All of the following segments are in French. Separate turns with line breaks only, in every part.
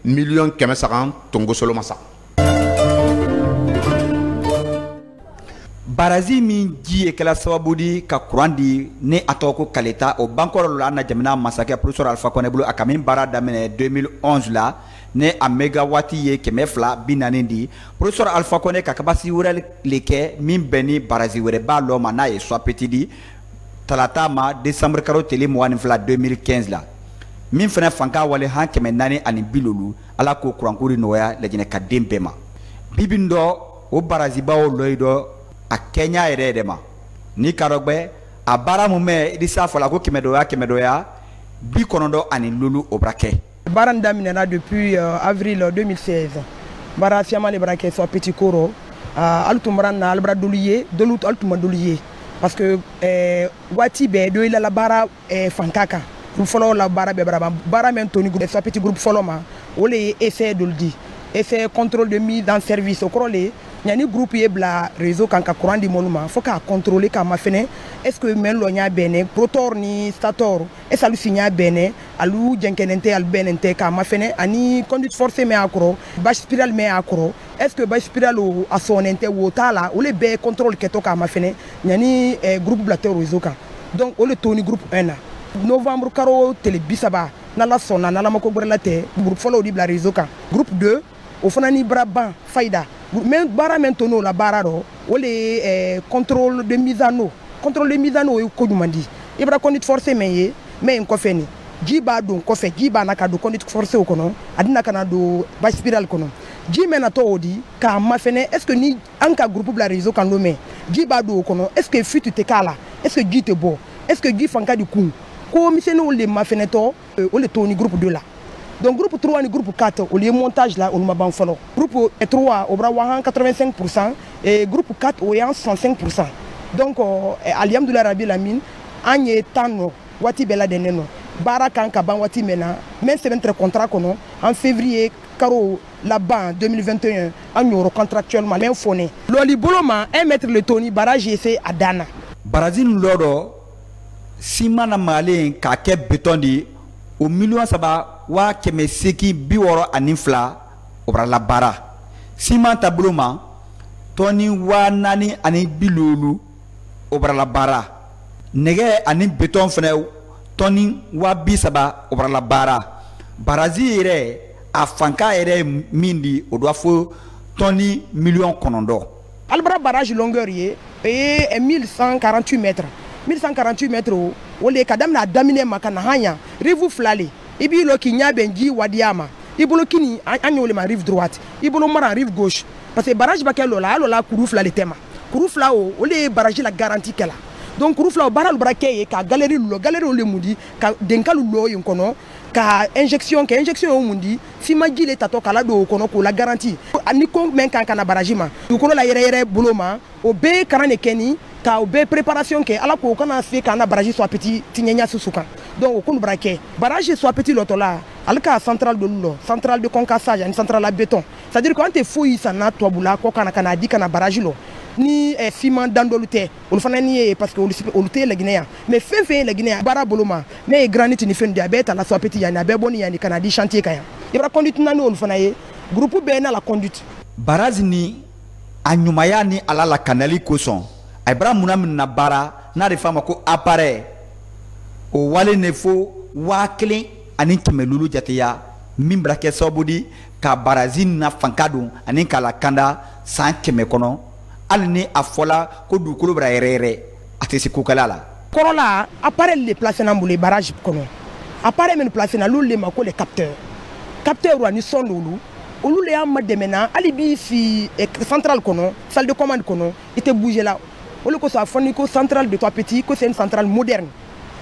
million kɛmɛ sagan tongo solo masa.
Barazi min ji ye kɛla sababu di ka kuran di ni a tɔgɔ ko kaleta o bankɔrɔ la na jamana masakɛ professeur Alpha Konɛ bolo a ka min baara daminɛ 2011 la ne a megawati ye 240 di professeur Alpha Konɛ ka kabasi wɛrɛ le kɛ min bɛn ni barazi wɛrɛ b'a lɔ ma n'a ye swapeti di talata ma décembre kalo tile 22 2015 la min fɛnɛ fanka wale han 450 ala ko kurankuri nɔgɔya lajɛnɛ ka den bɛɛ ma bibin dɔ o barazibaw lɔyi dɔ a Kenya yɛrɛ ma ni karɔgbɛ a baara mun mɛ Idrissa fɔla ko kɛmɛ dɔya ani lulu o bara kɛ.
Baara daminɛna depuis avril 2016 baara fiaman le bara kɛ so petit koro alu tun bara na alu bara dolu ye dolu alu tun ma dolu ye parce que waati bɛɛ do ila la baara fanka kan groupe fɔlɔ la baara bɛɛ bara baara men toni groupe so petit groupe fɔlɔ ma o le ye essai dolu di essai contrôle de mise en service o kɔrɔ le yani groupe ye bla réseau kan ka courant di moluma faut ka contrôler ka ma fene est-ce que men lo nya bene protor ni stator est alu signa bene alu jenkenente al benente ka ma fene ani conduite forcée me akro bâche spirale me akro est-ce que bâche spirale o asonente wotala ou le be contrôle keto ka ma fene yani groupe blateur réseau kan donc o le toni groupe 1 novembre karo tele bisaba na la sonna na la mako gorela te groupe follow di bla réseau kan groupe 2 o fana ni braban faida mais bara maintenant la bara ro o le contrôle de mise en eau e ko dumandi ibra conduite forcée mais en ko feni jiba don ko fe jiba na ka do conduite forcée o kono adina kana do ba spiral kono ji mena to odi ka ma fene est-ce que ni anka groupe la réseau kan lo me jiba do kono est-ce que fitu te kala est-ce que ji te bo est-ce que ji fanka di kun ko mi sene o le ma fene to o le toni groupe 2 là. Donc groupe 3 et groupe 4, au lieu montage là, on m'a ban follow. Groupe 3, au bras 85% et groupe 4, au 105%. Donc, aliam de l'Arabie la mine, anye tano, wati bela deneno, barakan kaban wati mena, même c'est notre contrat qu'on en février, caro là-bas en 2021, en euro contractuellement, même foné. Loli boloma, 1 mètre le toni, barrage essai à Dana.
Barazin lodo, simana malin kake béton di, au million saba. Wa kɛmɛ seki bi wɔɔrɔ ani fila o bara la baara siman taabolo ma tɔni wa naani ani bi loolu o bara la baara nɛgɛ ani beton fɛnɛ tɔni wa bi saba o bara la baara barazi yɛrɛ a fanka yɛrɛ min di o doit fo tɔni miliyɔn 9.
Albara barrage longueur ye 1148 mètres 1148 mètres o le ka daminɛ a daminɛ ma ka na hanya rive filale ibi lo ki nya benji wadiama ibolo kini anyole ma rive droite ibolo mara rive gauche parce que barrage ba kelo la kuru fla le tema kuru fla o le barrage la garantie kala donc kuru fla o baral braké ka galerie o le mudi ka denkalu lo yin kono ka injection o mundi si maji le tato kala do kono ko la garantie ani ko men kan kana barrage ma du kono la yere boloma o be karane keni ka o be préparation ke ala ko kana fait kana barrage soit petit tinyanya susuka donc o kono braké barrage soit petit lotola alka centrale de l'eau centrale de concassage une centrale à béton c'est à dire quand tu fouilles ça na to bula ko kana di kana barrage lo ni ciment dandolute o fana ni parce que o luté la Guinée mais fin la Guinée bara boloma mais granit ni fen diabète la soit petit yana be boni yani kana di chantier kaya ibra conduite nanu o fana ye groupe B na la conduite
barazi ni anyumaya ni ala la kanali koson ibra munamin na bara na de fama ko appareil o wale ne fo wa kelen ani kemelulu jateya min brake sobudi ka barazin na fankadun ani kala kanda san keme kono alni afola ko du kolo bra yere atesi kukala la
korola appareil les placer na mbule barrage kono appareil men placer na lule mako les capteur wa ni son lulu olu le am demena ali bi fi centrale kono salle de commande kono ite bouger là olu ko sa foni ko centrale de toi petit ko c'est une centrale moderne.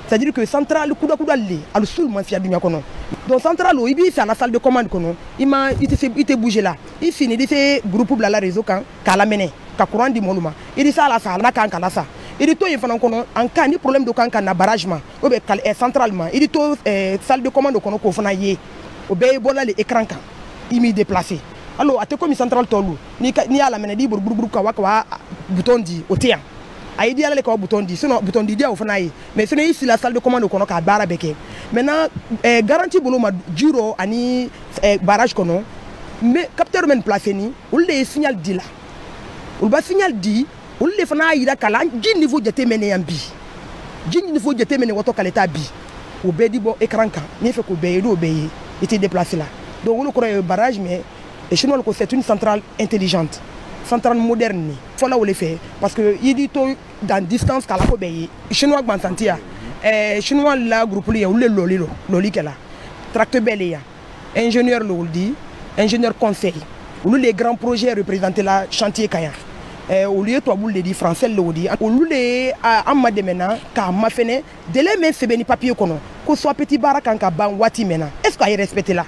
C'est-à-dire que centrale kuda li al sul man fiya dunya kono donc centrale o ibi sa la salle de commande kono ima ite bouger là il finit de ce groupe la réseau kan kala mene ka courant di moluma il sa la sa na kan kala sa il to yefana kono en cas ni problème de kan na barrage ma o be centralement il to salle de commande kono ko fana ye o be bola le écran kan imi déplacer alors ate comme centrale tolu ni ala mene di buru ka wa bouton di o tian a dit aller ko bouton di sinon bouton di dia o fana yi mais sinon ici la salle de commande kono ka bara beke maintenant garantie bolo ma juro ani barrage kono mais capteur men placé ni ou le signal di la ou ba signal di ou le fana yi da kala ji niveau jete mene yambi ji niveau jete mene woto kaleta bi ou be di bo écran kan ni fait ko be do be était déplacé là donc on croit barrage mais chinois c'est une centrale intelligente centrale moderne faut là où les fait parce que il dit tout dans distance kala ko be chinois ban sentia chinois la groupe li ou le loli kala tracteur belé ya ingénieur le dit ingénieur conseil ou les grands projets représentés là chantier kaya au lieu toi boule dit français le dit au lieu amma de maintenant ka ma fene délai mais c'est beni papier kono ko soit petit barakan ka ban wati maintenant est-ce qu'il respecte là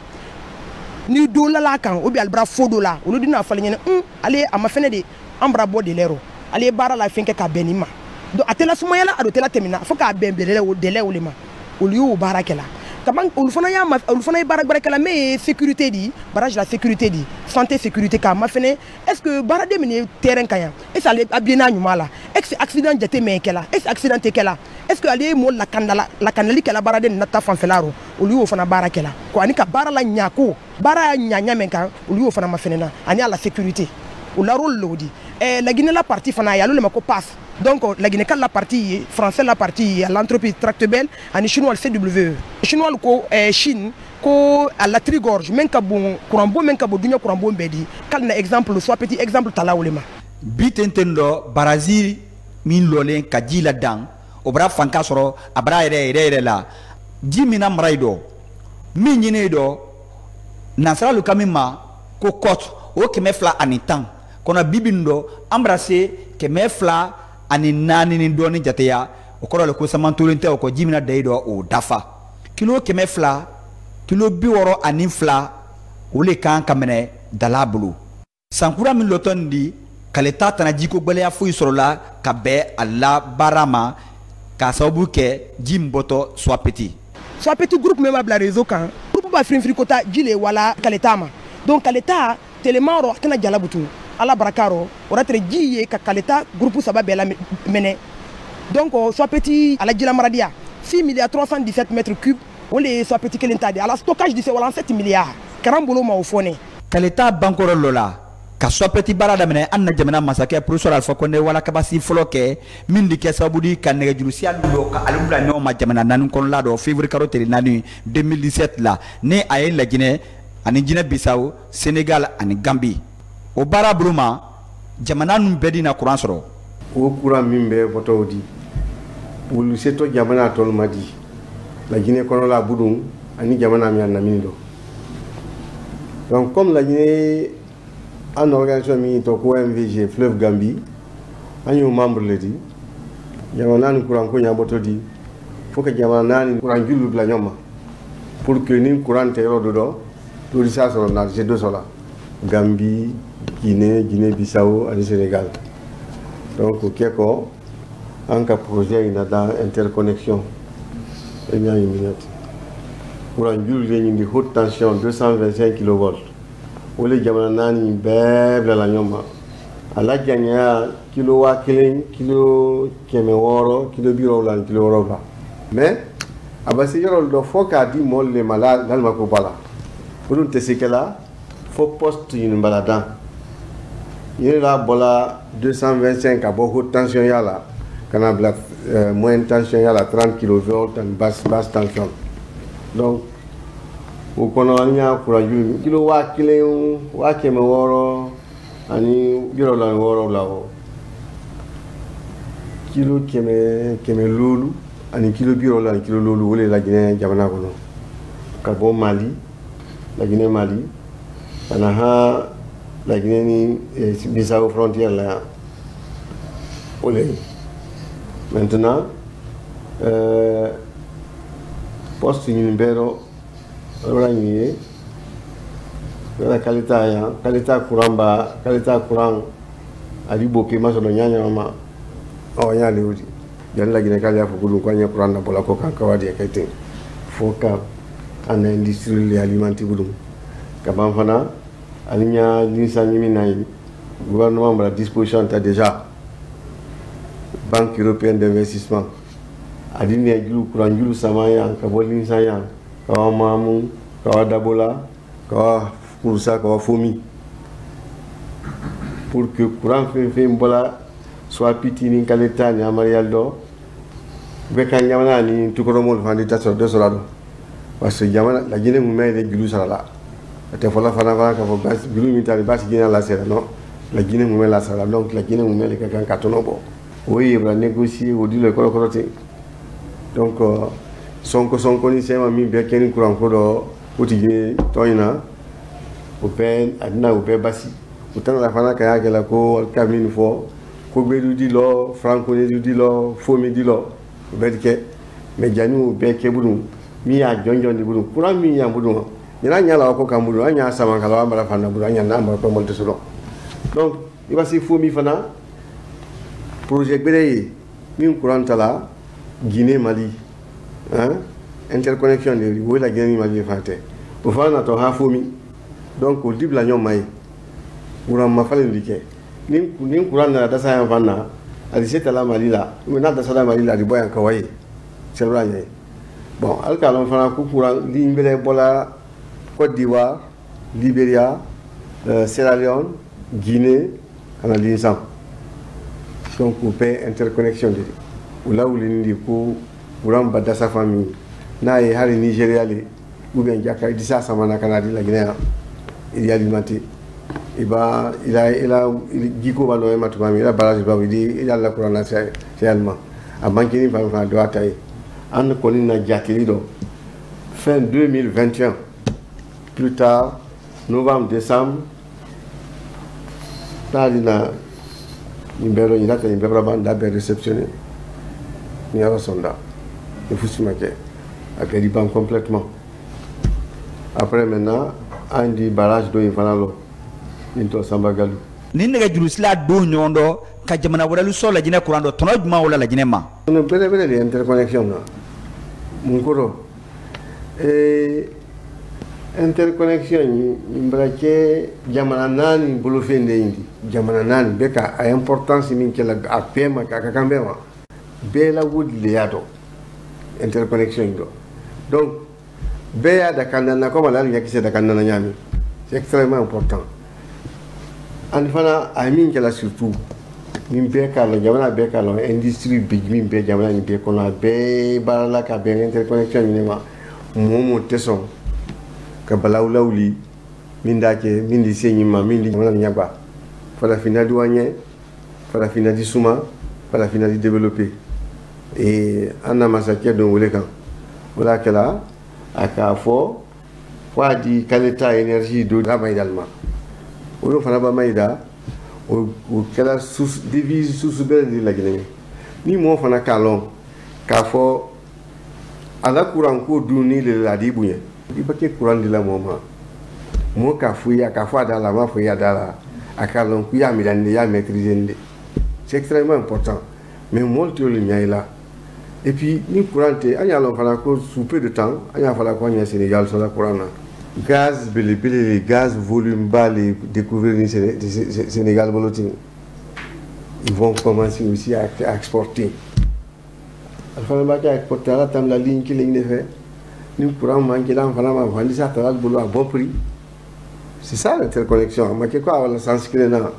ni dola la kan ou bien albra fodo la ou dina fali ñene allez ama fene de ambra bo de lero allez bara la finke ka benima do atela suma yala ado tela temina fo ka ben belele o dele o lema o lieu barakela kaman ul fana ya ma ul fana barakela mais sécurité di barrage la sécurité di santé sécurité ka ma fene est-ce que barade mini terrain kaya est ce a bien anyuma la est accident jete men kela est accident te kela est-ce que allez mo la kanali kela barade nata fanfelaro o lieu fana barakela ko ani ka bara la nyako bara nyanya menka o lieu fana ma fene na ani la sécurité ou la rôle lodi la Guinée la partie fana ya le mako passe donc la Guinée la partie français la partie l'entreprise Tractebel ani chinois le CWE chinois ko Chine ko à la trigorge menka bon kurambo menka bo dunya kurambo mbedi kal na exemple soit petit exemple tala ulema
bitentendo Brazil min lolen kadila dan obra fanka soro abra ere la jimina mraido min nyine do nasra lu kamima ko kot o kemefla anitan kona bibindo embrasser kemefla ani nani ni doni jateya o koro le ko samantulente o ko jimina deido o dafa kilo kemefla kilo biworo ani fla o le kan kamene dalabulu sankura min lotondi kaleta tanajiko gbele ya fu sorola ka be alla barama ka sababu ke jimboto soit petit
groupe même la réseau kan groupe ba frin kota jile wala kaletama donc kaleta tellement ro kana jalabutu ala barakaro ora tre jiye ka kaleta groupe saba bela mene donc soit petit ala jila maradia 6 milliards 317 mètres cubes ou les soit petit kelentade ala stockage de 7 milliards karambolo ma ofone
kaleta bankoro lola ka soit petit barada mene anna jamana masake professeur Alpha Condé wala kabasi foloke mindi ke sabudi kan nege julusia do ka alumla no ma jamana nan kon la do février carotte nanu 2017 la ne ay la Guinée ani Guinée Bissau Sénégal ani Gambie o bara bruma jamana num bedina courant soro
o courant mimbe voto di wulu seto jamana tol madi la Guinée kono la budum ani jamana mi anna minido donc comme la Guinée en organisation mi to ko MVG Fleuve Gambie anyo membre le di jamana ni courant ko nyaboto di faut que jamana ni courant julu la nyoma pour que ni courant te rodo do to di sa solo na je do sola Gambie Guinée Bissau et Sénégal. Donc, au Kéko, en cas projet, il y a d'interconnexion. Et bien, une minute. Pour un jour, de haute tension, 225 kV. Où les Jamanans, ils bèvent la nyoma. À la gagnée, kilowatt, kilo kemeworo, kilo birola, kilo rola. Mais, à base de il faut qu'à 10 mois, les malades, dans le Makopala. Pour nous, c'est que là, il faut poster une balade. Il y a là 225 à haute tension, il y a là, moyenne tension, il y a là 30 kV et basse tension. Donc, au Konoania, pour un kilowatt, kilo, ani birola woro lawo kilo keme lolu ani kilo birola ani kilo lolu wole la Guinée jamana kono kabo Mali la Guinée Mali ana ha la Guinée ni Bissau frontière là wole maintenant poste ni mbero rangé la kalita courant ali boke maso do nyanya mama o nyali udi dan la Guinée kali afukulu kwa nya courant na bola ko kan kawadi kayte foka an industrie alimentaire budum kaban fana alinya ni sanimi nay gouvernement la disposition ta déjà banque européenne d'investissement adini julu kuran julu sama yang ka bolin sayang kawa mamu kawa dabola kawa kursa kawa fomi pour que kuran fe mbola soit pitini kaleta ni amarialdo be kan jamana ni tukoro mol fandi taso de solado parce que jamana la Guinée mu may de julu sala te fola fana ka fo bas julu mi tali bas Guinée la sera non la Guinée mu may la sala donc la Guinée mu may le kan katono bo oui il va négocier au dit le colocoroté donc son connaissance ma mi be ken kuran ko do otigi toyna o pen adna o be basi utan la fana ka ya la ko kamin fo ko be du lo franco ne du lo fomi di lo be ke me janu be ke budum mi ya jonjon di budum kuran mi ya budum ina nyala ko kam budum anya sama kala ambara fana budum anya na ambara ko monte solo donc il va si fomi fana projet bere min kuran tala Guinée Mali hein interconnexion de wo la Guinée Mali fate o fana to ha fomi donc o dibla nyom mai kuran ma falen dike nin kuran na da sayan fana ali setala Mali la mi na da sala Mali la di boyan kawai selra nye bon alkalon fana ku kuran li mbele bola Côte d'Ivoire Libéria Sierra Leone Guinée kana li sam donc on peut interconnexion de là où les ko kuran bada sa famille na e hari Nigeria le ou bien jaka di sa sama na Canada la Guinée il y a alimenté il a giko ba no ma tuma mi la barrage ba wi il a la kuran na c'est allemand a manqué ni fa do atay an ko ni na jateli do fin 2021 plus tard novembre décembre na Nimbero il a que Nimbero banda be réceptionné ni à sonda il faut se mettre à Gariban complètement après maintenant un des barrages do infanalo into Sambagalu
ni nega julusla do nyondo ka jamana wala so la Guinée kurando tono juma wala la Guinée ma
no bele de interconnexion na munkoro interconnexion imbrake jamana nani bulu fende indi jamana nani beka a importance min kala a pema ka kambema bela wood liado interconnexion do donc beya da kanana comme la ligne qui c'est da kanana nyami c'est extrêmement important en fana a min kala surtout min beka la jamana beka la industrie big min be jamana ni be kono be bala ka be interconnexion ni ma momo teson ka balawlawli min dake min di senyima min di jamana nyaba fala finali wanye fala finali suma fala finali développer et anna masakɛ don wele kan wala kala aka fo di kaleta énergie do da maydalma o fana ba mayda o kala sous devise sous belle de la Guinée ni mo fana kalon ka fo ala kuran ko duni le la dibuye di baké kuran de la moma mo ka fuya ka fa da la ma fuya da la akalon ku ya mi dan ya maîtriser c'est extrêmement important mais mo to le nyayla. Et puis, ni courant, il y a sous peu de temps, il y a un Sénégal sur la courant. Gaz, les gaz, volume bas, les découvrir le Sénégal, ils vont commencer aussi à exporter. Il faut exporter la ligne qui est faite. Nous courant manquer là, on va vendre ça à bon prix. C'est ça l'interconnexion. Mais quoi, le sens qu'il y a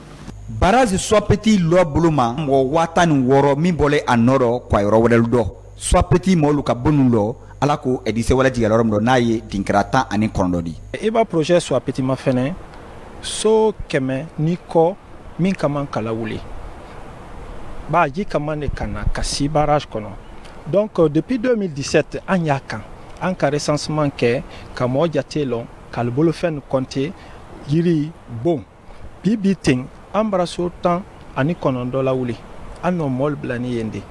Barrage soit petit lo buluma mo watan woro min bole anoro kwa yoro wadal do soit petit mo luka bonulo ala ko edise wala jiga lorom do naye tinkrata ani kondodi
e ba projet soit petit ma fene so keme niko min kaman kala wuli ba ji kamane kana kasi barrage kono donc depuis 2017 anya kan an ka recensement ke kamo jatelo kal bolo fen compter yiri bon bibiting embrasso temps ani konondo la wuli anno mol blani yende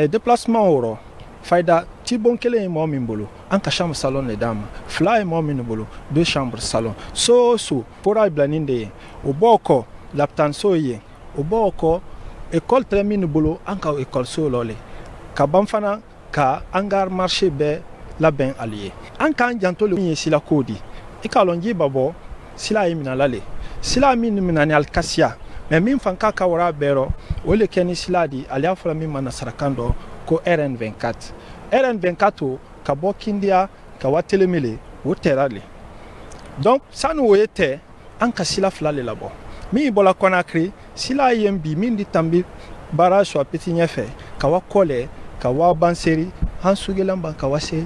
déplacement oro fayda ti bon kele mo min bolo an ka chambre salon les dames fly mo min bolo deux chambres salon so pour ay blani de o boko laptanso ye o boko école très min bolo an ka école so lolé ka bamfana ka hangar marché be la ben allié an kan janto le sila kodi e ka lonji babo sila yimina lale sila min minani al kasia mais min fanka ka wara bero o le keni siladi ali afala min mana sarakando ko RN24 RN24 ka bo kindia ka watelemele o terale donc sanu o yete an ka sila fla le labo mi bola Conakry sila yembi min di tambi barrage so petit nyefe ka wa kole ka wa banseri han sugelamba ka wase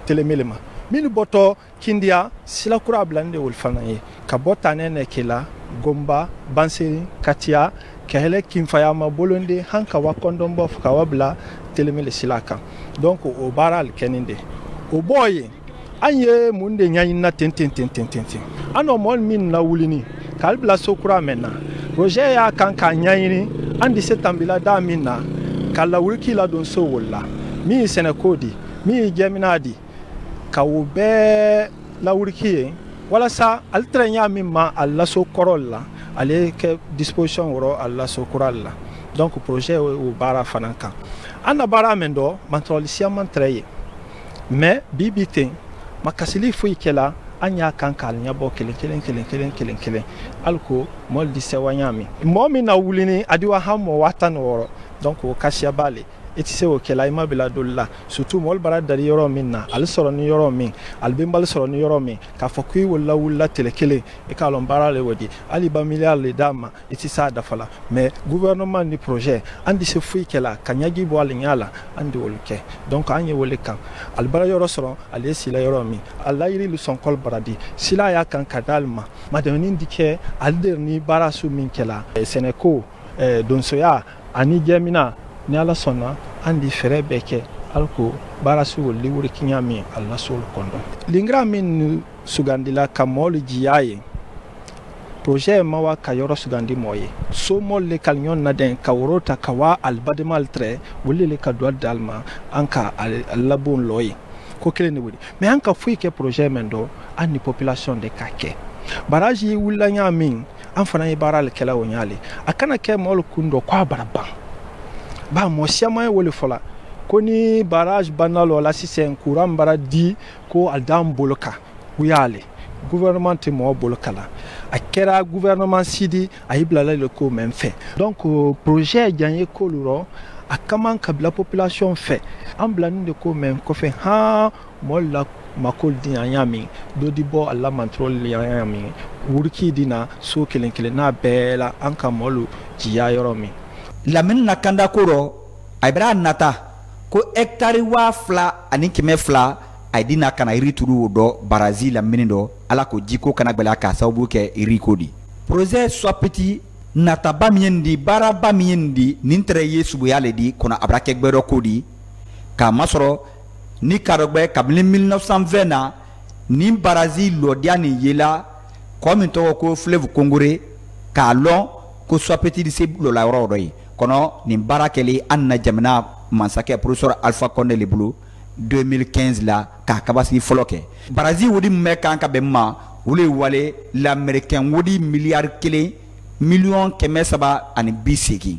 telemelema min boto kindia sila kura blande wol fanaye ka bota nene kila gomba banseri katia kehele kimfaya ma bolonde han ka wa kondombo ka wa bla telemele silaka donc o baral keninde o boye anye munde nyanyi na tenten ano mol min na wulini kalbla sokura mena roger ya kanka nyanyi andi setambila da minna kala wulki la don so wala mi senekodi mi geminadi ka wo be la wulki wala sa altrenya mimma alla so korolla ale ke disposition woro alla so kuralla donc projet o bara fananka ana bara mendo mantrolisia mantraye mais bibite makasili fu ikela anya kankal nyabo kelen alko mol di sewanyami momi na wulini adiwa hamo watan woro donc o kasia bale eti se o kela ima bila dolla surtout mol bara dari yoro minna al soro ni yoro min al bimbal soro ni yoro min ka fokui wala wala telekele e ka lon bara le wodi ali ba milliard le dama eti sa dafala mais gouvernement ni projet andi se fu ikela kanyagi bo al nyala andi wolke donc anye wole kan al bara yoro soro al sila yoro min alla yiri lu son kol baradi sila ya kan kadalma madani ndike al derni bara su min kela seneko don soya ani gemina ni ala sonna andi fere beke alko barasu liwuri kinyami alla sol kondo lingra min sugandila kamol jiyaye projet mawa kayoro sugandi moye so mol le kalnyon na den kawrota kawa albademal tre wuli le kadwa dalma anka alabun loye ko kele ni wudi mais anka fuy ke projet mendo ani population de kake baraji wulanya min an fana yi baral kala wonyale akana ke mol kundo kwa baraba ba mo siama wole fola koni barrage banalo la si c'est un courant bara di ko aldam boloka uyale gouvernement mo boloka la akera gouvernement sidi ayiblala le ko même fait donc projet gagné ko luro akaman kabla population fait en blani de ko même ko fait ha molla makol di anyami do di bo alla mantrol anyami wurki dina so kelen na bela anka molu jiya yoromi
lamin na kanda koro aibra nata ko hectare wa fla ani keme fla aidina kana irituru do Brazil lamini do ala ko jiko kana gbala ka sabu ke irikodi projet soit petit nata bamiendi bara bamiendi nintre yesu yale di kona abrake gbero kodi ka masoro ni karogbe kabli 1920 na ni Brazil lodiani yela comme to ko fleuve Congoré ka long ko soit petit de lo la rodoy kono ni barakeli anna jamna mansake professeur Alpha Condé le bulu 2015 la ka kabasi foloke Brazil wodi me kan ka bemma wule wale l'américain wodi milliard kele million keme saba ani biseki